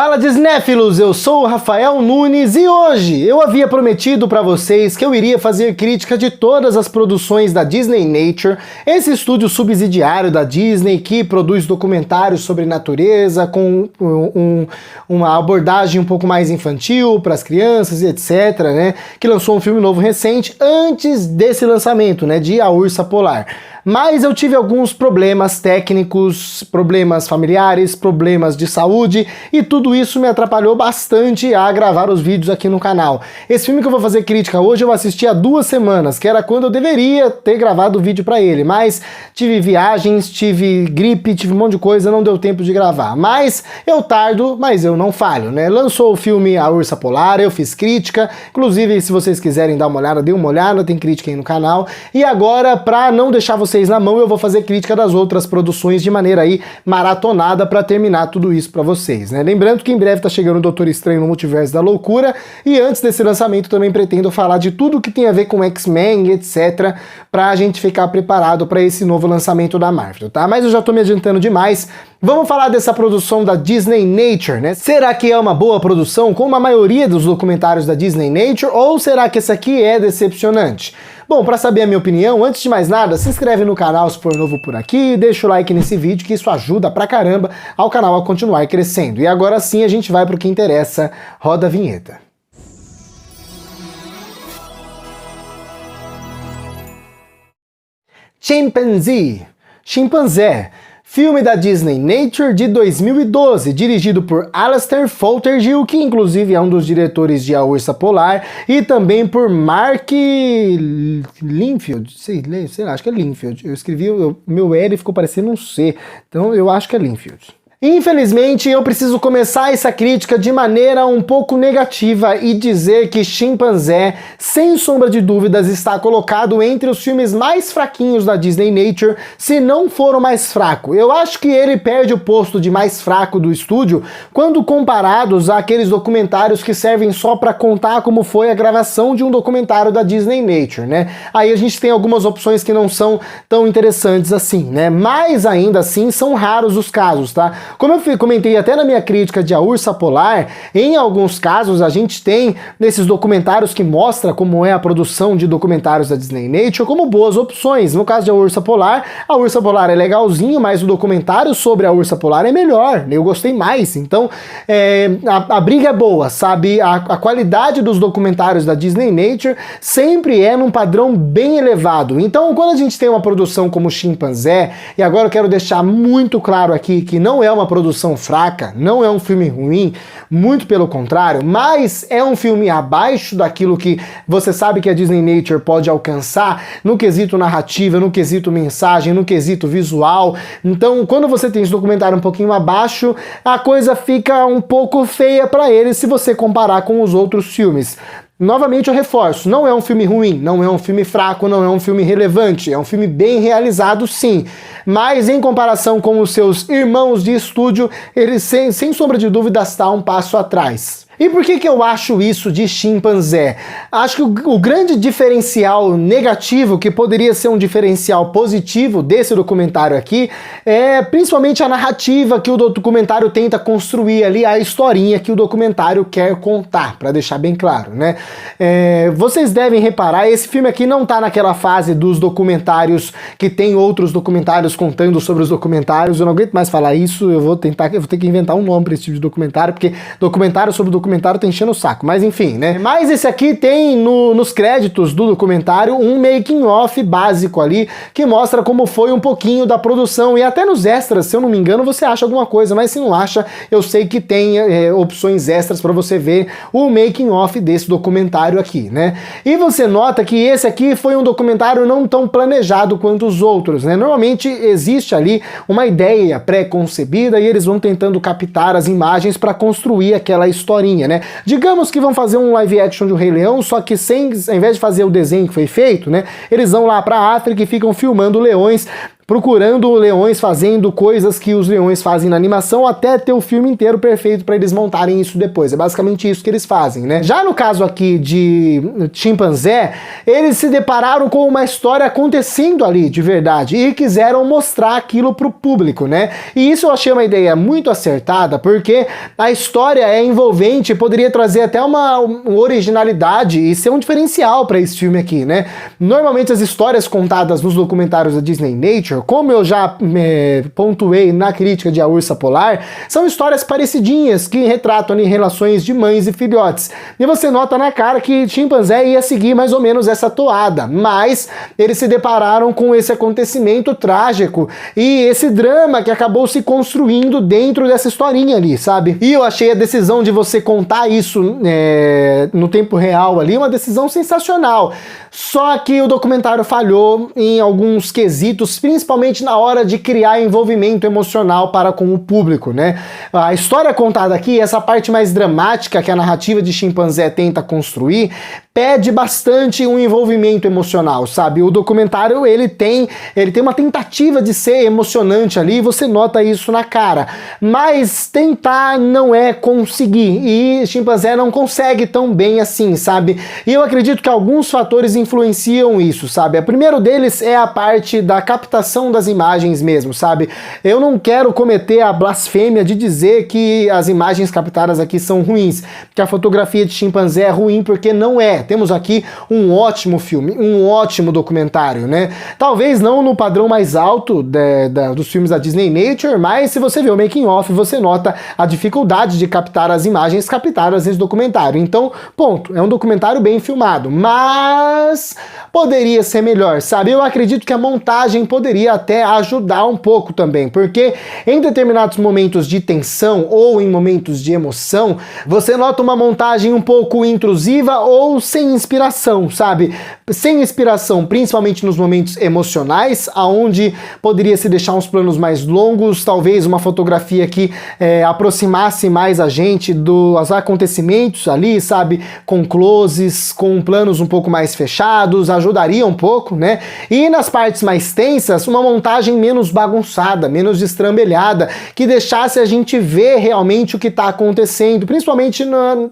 Fala Disnéfilos, eu sou o Rafael Nunes e hoje eu havia prometido para vocês que eu iria fazer crítica de todas as produções da Disney Nature, esse estúdio subsidiário da Disney que produz documentários sobre natureza com uma abordagem um pouco mais infantil para as crianças e etc, né? Que lançou um filme novo recente antes desse lançamento, né? De A Ursa Polar. Mas eu tive alguns problemas técnicos, problemas familiares, problemas de saúde e tudo isso me atrapalhou bastante a gravar os vídeos aqui no canal. Esse filme que eu vou fazer crítica hoje eu assisti há 2 semanas, que era quando eu deveria ter gravado o vídeo pra ele, mas tive viagens, tive gripe, tive um monte de coisa, não deu tempo de gravar. Mas eu tardo, mas eu não falho, né? Lançou o filme A Ursa Polar, eu fiz crítica, inclusive se vocês quiserem dar uma olhada, dê uma olhada, tem crítica aí no canal. E agora, pra não deixar vocês na mão, eu vou fazer crítica das outras produções de maneira aí maratonada pra terminar tudo isso pra vocês, né? Lembrando que em breve tá chegando o Doutor Estranho no Multiverso da Loucura e antes desse lançamento também pretendo falar de tudo que tem a ver com X-Men, etc, pra gente ficar preparado pra esse novo lançamento da Marvel, tá? Mas eu já tô me adiantando demais. Vamos falar dessa produção da Disney Nature, né? Será que é uma boa produção como a maioria dos documentários da Disney Nature ou será que essa aqui é decepcionante? Bom, para saber a minha opinião, antes de mais nada, se inscreve no canal se for novo por aqui, deixa o like nesse vídeo que isso ajuda pra caramba ao canal a continuar crescendo. E agora sim a gente vai pro que interessa, roda a vinheta. Chimpanzé, filme da Disney Nature de 2012, dirigido por Alastair Fothergill, que inclusive é um dos diretores de A Ursa Polar, e também por Mark Linfield, sei lá, acho que é Linfield. Eu escrevi, meu L ficou parecendo um C, então eu acho que é Linfield. Infelizmente, eu preciso começar essa crítica de maneira um pouco negativa e dizer que Chimpanzé, sem sombra de dúvidas, está colocado entre os filmes mais fraquinhos da Disney Nature, se não for o mais fraco. Eu acho que ele perde o posto de mais fraco do estúdio quando comparados àqueles documentários que servem só para contar como foi a gravação de um documentário da Disney Nature, né? Aí a gente tem algumas opções que não são tão interessantes assim, né? Mas ainda assim são raros os casos, tá? Como eu comentei até na minha crítica de A Ursa Polar, em alguns casos a gente tem nesses documentários que mostra como é a produção de documentários da Disney Nature como boas opções. No caso de A Ursa Polar é legalzinho, mas o documentário sobre A Ursa Polar é melhor, eu gostei mais. Então a briga é boa, sabe? A qualidade dos documentários da Disney Nature sempre é num padrão bem elevado. Então quando a gente tem uma produção como Chimpanzé, e agora eu quero deixar muito claro aqui que não é uma produção fraca, não é um filme ruim, muito pelo contrário, mas é um filme abaixo daquilo que você sabe que a Disney Nature pode alcançar no quesito narrativa, no quesito mensagem, no quesito visual. Então, quando você tem esse documentário um pouquinho abaixo, a coisa fica um pouco feia para ele se você comparar com os outros filmes. Novamente eu reforço, não é um filme ruim, não é um filme fraco, não é um filme relevante, é um filme bem realizado sim, mas em comparação com os seus irmãos de estúdio, ele sem sombra de dúvida está um passo atrás. E por que eu acho isso de Chimpanzé? Acho que o grande diferencial negativo, que poderia ser um diferencial positivo desse documentário aqui, é principalmente a narrativa que o documentário tenta construir ali, a historinha que o documentário quer contar, para deixar bem claro, né? Vocês devem reparar, esse filme aqui não tá naquela fase dos documentários que tem outros documentários contando sobre os documentários. Eu não aguento mais falar isso, eu vou ter que inventar um nome para esse tipo de documentário, porque documentário sobre documentário tá enchendo o saco, mas enfim, né? Mas esse aqui tem nos créditos do documentário um making of básico ali, que mostra como foi um pouquinho da produção, e até nos extras, se eu não me engano, você acha alguma coisa, mas se não acha, eu sei que tem opções extras para você ver o making of desse documentário aqui, né? E você nota que esse aqui foi um documentário não tão planejado quanto os outros, né? Normalmente existe ali uma ideia pré-concebida e eles vão tentando captar as imagens para construir aquela historinha, né? Digamos que vão fazer um live action de um Rei Leão, só que ao invés de fazer o desenho que foi feito, né, eles vão lá pra África e ficam filmando leões procurando leões fazendo coisas que os leões fazem na animação até ter o filme inteiro perfeito para eles montarem isso depois. É basicamente isso que eles fazem, né? Já no caso aqui de Chimpanzé, eles se depararam com uma história acontecendo ali de verdade e quiseram mostrar aquilo pro público, né? E isso eu achei uma ideia muito acertada, porque a história é envolvente, poderia trazer até uma originalidade e ser um diferencial para esse filme aqui, né? Normalmente as histórias contadas nos documentários da Disney Nature, como eu já pontuei na crítica de A Ursa Polar, são histórias parecidinhas que retratam ali relações de mães e filhotes. E você nota na cara que Chimpanzé ia seguir mais ou menos essa toada, mas eles se depararam com esse acontecimento trágico e esse drama que acabou se construindo dentro dessa historinha ali, sabe? E eu achei a decisão de você contar isso no tempo real ali uma decisão sensacional. Só que o documentário falhou em alguns quesitos, principalmente na hora de criar envolvimento emocional para com o público, né? A história contada aqui, essa parte mais dramática que a narrativa de Chimpanzé tenta construir, pede bastante um envolvimento emocional, sabe? O documentário, ele tem uma tentativa de ser emocionante ali, você nota isso na cara, mas tentar não é conseguir, e Chimpanzé não consegue tão bem assim, sabe? E eu acredito que alguns fatores influenciam isso, sabe? O primeiro deles é a parte da captação das imagens mesmo, sabe? Eu não quero cometer a blasfêmia de dizer que as imagens captadas aqui são ruins, que a fotografia de Chimpanzé é ruim, porque não é. Temos aqui um ótimo filme, um ótimo documentário, né? Talvez não no padrão mais alto dos filmes da Disney Nature, mas se você vê o making of, você nota a dificuldade de captar as imagens captadas nesse documentário. Então, ponto, é um documentário bem filmado, mas poderia ser melhor, sabe? Eu acredito que a montagem poderia até ajudar um pouco também, porque em determinados momentos de tensão ou em momentos de emoção, você nota uma montagem um pouco intrusiva ou sem inspiração, sabe? Sem inspiração, principalmente nos momentos emocionais, aonde poderia se deixar uns planos mais longos, talvez uma fotografia que aproximasse mais a gente dos acontecimentos ali, sabe? Com closes, com planos um pouco mais fechados, ajudaria um pouco, né? E nas partes mais tensas, uma montagem menos bagunçada, menos destrambelhada, que deixasse a gente ver realmente o que está acontecendo, principalmente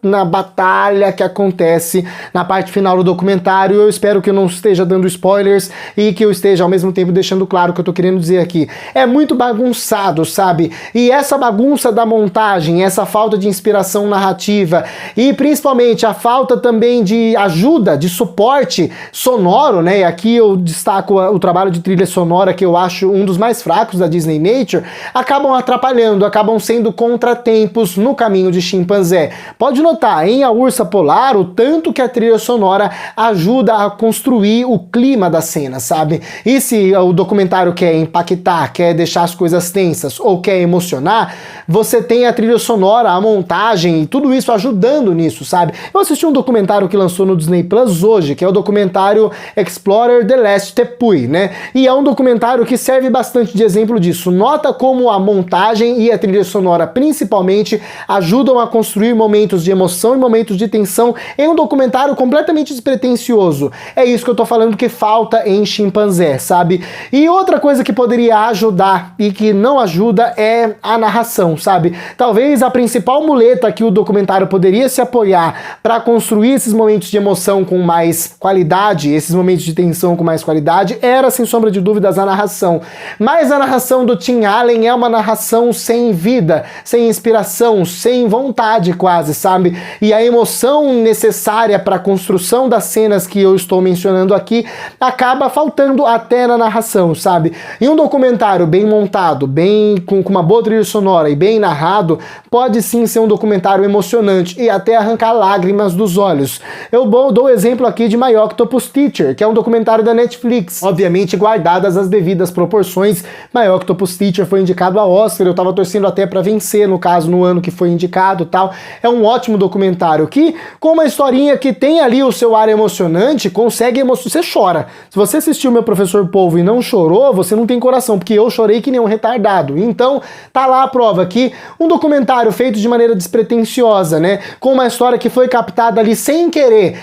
na batalha que acontece na parte final do documentário. Eu espero que eu não esteja dando spoilers e que eu esteja ao mesmo tempo deixando claro o que eu tô querendo dizer aqui. É muito bagunçado, sabe? E essa bagunça da montagem, essa falta de inspiração narrativa e principalmente a falta também de ajuda, de suporte sonoro, né? E aqui eu destaco o trabalho de trilha sonora, que eu acho um dos mais fracos da Disney Nature, acabam atrapalhando, acabam sendo contratempos no caminho de Chimpanzé. Pode notar, em A Ursa Polar, o tanto que a trilha sonora ajuda a construir o clima da cena, sabe? E se o documentário quer impactar, quer deixar as coisas tensas ou quer emocionar, você tem a trilha sonora, a montagem e tudo isso ajudando nisso, sabe? Eu assisti um documentário que lançou no Disney Plus hoje, que é o documentário Explorer the Last Tepui, né? E é um documentário que serve bastante de exemplo disso. Nota como a montagem e a trilha sonora, principalmente, ajudam a construir momentos de emoção e momentos de tensão em um documentário completamente despretensioso. É isso que eu tô falando que falta em Chimpanzé, sabe? E outra coisa que poderia ajudar e que não ajuda é a narração, sabe? Talvez a principal muleta que o documentário poderia se apoiar para construir esses momentos de emoção com mais qualidade, esses momentos de tensão com mais qualidade, era, sem sombra de dúvidas, a narração. Mas a narração do Tim Allen é uma narração sem vida, sem inspiração, sem vontade quase, sabe? E a emoção necessária para a construção das cenas que eu estou mencionando aqui acaba faltando até na narração, sabe? E um documentário bem montado, bem com uma boa trilha sonora e bem narrado, pode sim ser um documentário emocionante e até arrancar lágrimas dos olhos. Eu dou o exemplo aqui de My Octopus Teacher, que é um documentário da Netflix. Obviamente, guardadas as devidas proporções, My Octopus Teacher foi indicado a Oscar, eu tava torcendo até para vencer, no caso, no ano que foi indicado e tal. É um ótimo documentário que, com uma historinha que tem ali o seu ar emocionante, consegue você chora. Se você assistiu Meu Professor Polvo e não chorou, você não tem coração, porque eu chorei que nem um retardado. Então, tá lá a prova aqui, um documentário feito de maneira despretensiosa, né? Com uma história que foi captada ali sem querer,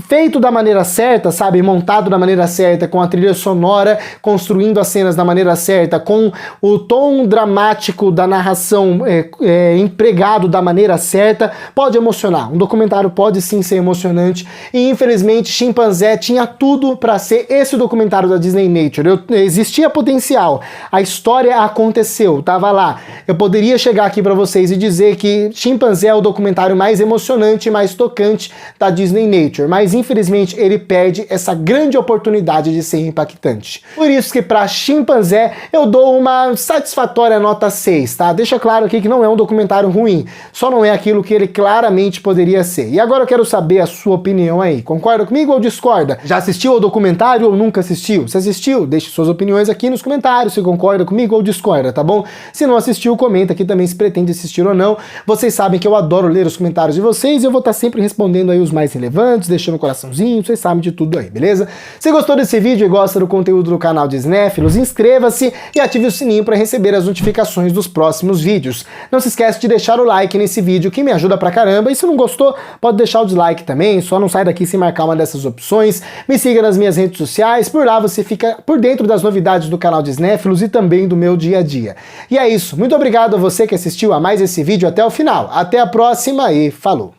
feito da maneira certa, sabe? Montado da maneira certa, com a trilha sonora, construindo as cenas da maneira certa, com o tom dramático da narração empregado da maneira certa, pode emocionar. Um documentário pode sim ser emocionante e infelizmente Chimpanzé tinha tudo para ser esse documentário da Disney Nature. Existia potencial, a história aconteceu, tava lá. Eu poderia chegar aqui para vocês e dizer que Chimpanzé é o documentário mais emocionante e mais tocante da Disney Nature, mas infelizmente ele perde essa grande oportunidade de ser impactante. Por isso que para Chimpanzé eu dou uma satisfatória nota 6, tá? Deixa claro aqui que não é um documentário ruim, só não é aquilo que ele claramente poderia ser. E agora eu quero saber a sua opinião aí. Concorda comigo ou discorda? Já assistiu ao documentário ou nunca assistiu? Se assistiu, deixe suas opiniões aqui nos comentários, se concorda comigo ou discorda, tá bom? Se não assistiu, comenta aqui também se pretende assistir ou não. Vocês sabem que eu adoro ler os comentários de vocês e eu vou estar sempre respondendo aí os mais relevantes, deixando um coraçãozinho, vocês sabem de tudo aí, beleza? Se gostou desse vídeo e gosta do conteúdo do canal de Cinéfilos, inscreva-se e ative o sininho para receber as notificações dos próximos vídeos. Não se esquece de deixar o like nesse vídeo que me ajuda pra caramba, e se não gostou, pode deixar o dislike também, só não sai daqui sem marcar uma dessas opções. Me siga nas minhas redes sociais, por lá você fica por dentro das novidades do canal de Cinéfilos e também do meu dia a dia. E é isso, muito obrigado a você que assistiu a mais esse vídeo até o final. Até a próxima e falou!